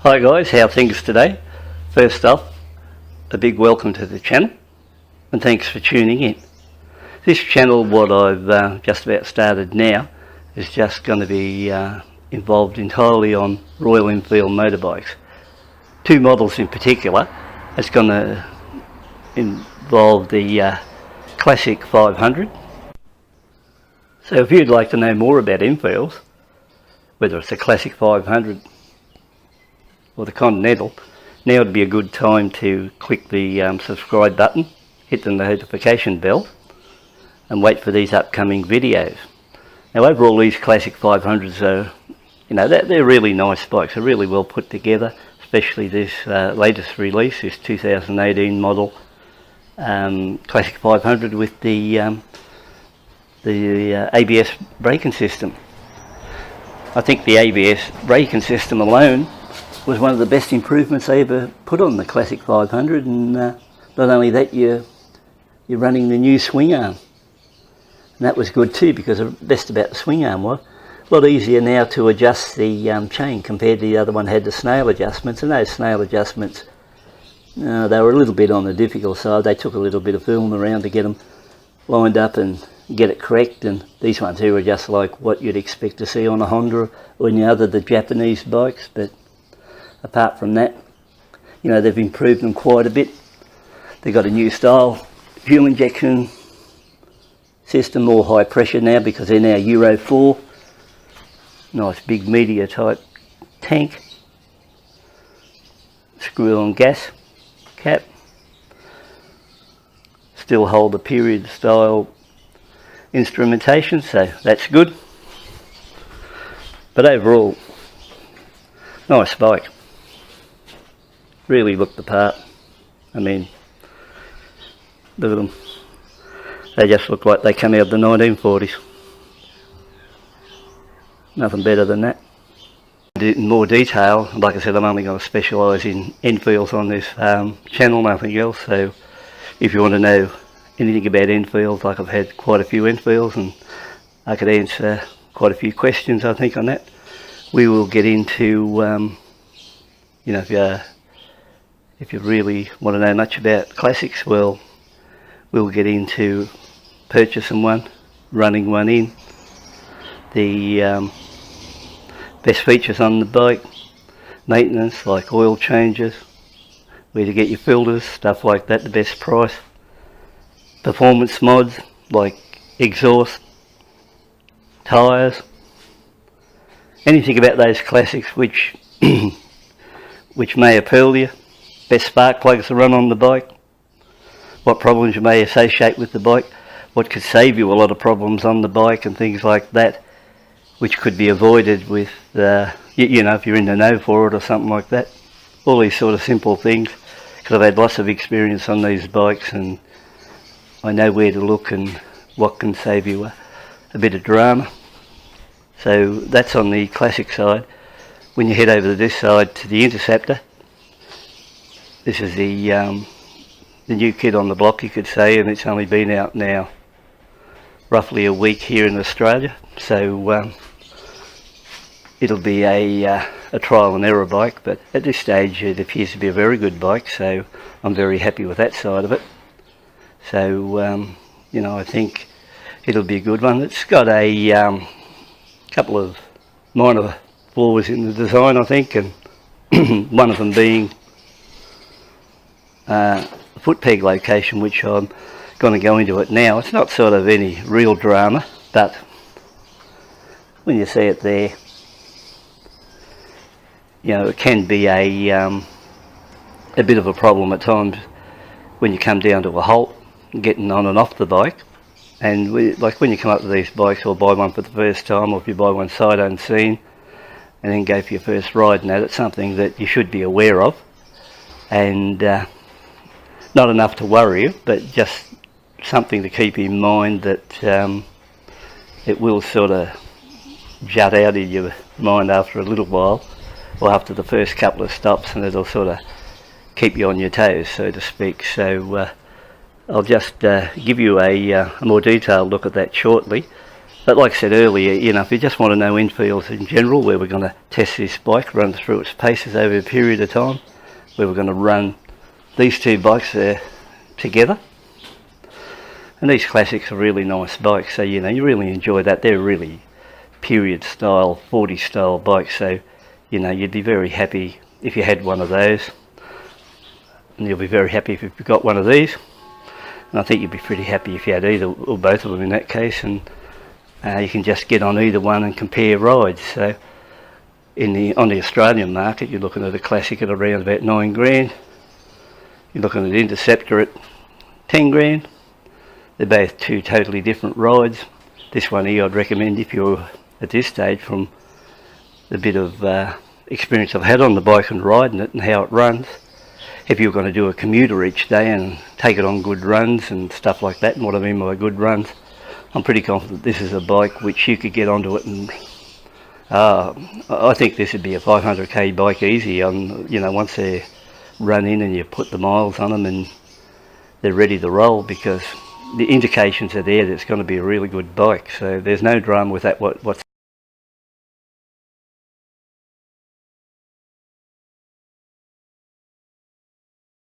Hi guys, how are things today? First off, a big welcome to the channel and thanks for tuning in. This channel, what I've just about started now, is just going to be involved entirely on Royal Enfield motorbikes. Two models in particular. It's going to involve the Classic 500. So if you'd like to know more about Enfields, whether it's the Classic 500 or the Continental, now would be a good time to click the subscribe button, hit the notification bell and wait for these upcoming videos. Now overall, these Classic 500s are, they're really nice bikes. They're really well put together, especially this latest release, this 2018 model Classic 500 with the ABS braking system. I think the ABS braking system alone was one of the best improvements they ever put on the Classic 500, and not only that, you're running the new swing arm, and that was good too, because the best about the swing arm was a lot easier now to adjust the chain compared to the other one had the snail adjustments, and those snail adjustments, they were a little bit on the difficult side. They took a little bit of film around to get them lined up and get it correct, and these ones here are just like what you'd expect to see on a Honda or any other the Japanese bikes. But apart from that, they've improved them quite a bit. They've got a new style fuel injection system, more high pressure now because they're now Euro 4. Nice big media type tank, screw on gas cap, still hold the period style instrumentation, so that's good. But overall, nice bike. Really look the part. I mean, look at them. They just look like they come out of the 1940s. Nothing better than that. In more detail, like I said, I'm only going to specialise in Enfields on this channel, nothing else. So if you want to know anything about Enfields, like I've had quite a few Enfields and I could answer quite a few questions, I think, on that. We will get into, if you really want to know much about classics, well, we'll get into purchasing one, running one in, the best features on the bike, maintenance like oil changes, where to get your filters, stuff like that, the best price, performance mods like exhaust, tyres, anything about those classics which which may appeal to you, best spark plugs to run on the bike, what problems you may associate with the bike, what could save you a lot of problems on the bike and things like that, which could be avoided with, if you're in the know for it or something like that. All these sort of simple things, because I've had lots of experience on these bikes and I know where to look and what can save you a bit of drama. So that's on the classic side. When you head over to this side to the Interceptor, this is the new kid on the block, you could say, and it's only been out now roughly a week here in Australia. So it'll be a trial and error bike, but at this stage it appears to be a very good bike, so I'm very happy with that side of it. So I think it'll be a good one. It's got a couple of minor flaws in the design, I think, and one of them being foot peg location, which I'm going to go into it now. It's not sort of any real drama, but when you see it there, it can be a bit of a problem at times when you come down to a halt, getting on and off the bike. And like when you come up to these bikes or buy one for the first time, or if you buy one sight unseen and then go for your first ride, now that's something that you should be aware of, and not enough to worry you, but just something to keep in mind, that it will sort of jut out of your mind after a little while, or after the first couple of stops, and it'll sort of keep you on your toes, so to speak. So I'll just give you a more detailed look at that shortly. But like I said earlier, you know, if you just want to know Enfields in general, where we're going to test this bike, run through its paces over a period of time, where we're going to run these two bikes together. And these classics are really nice bikes, so you know, you really enjoy that. They're really period style, 40 style bikes, so you know, you'd be very happy if you had one of those, and you'll be very happy if you've got one of these, and I think you'd be pretty happy if you had either or both of them in that case. And you can just get on either one and compare rides. So on the Australian market, you're looking at a classic at around about 9 grand. You're looking at an interceptor at 10 grand. They're both two totally different rides. This one here I'd recommend if you're at this stage, from the bit of experience I've had on the bike and riding it and how it runs. If you're going to do a commuter each day and take it on good runs and stuff like that, and what I mean by good runs, I'm pretty confident this is a bike which you could get onto it, and I think this would be a 500k bike easy. You know, once they're run in and you put the miles on them and they're ready to roll, because the indications are there that it's going to be a really good bike. So there's no drama with that what's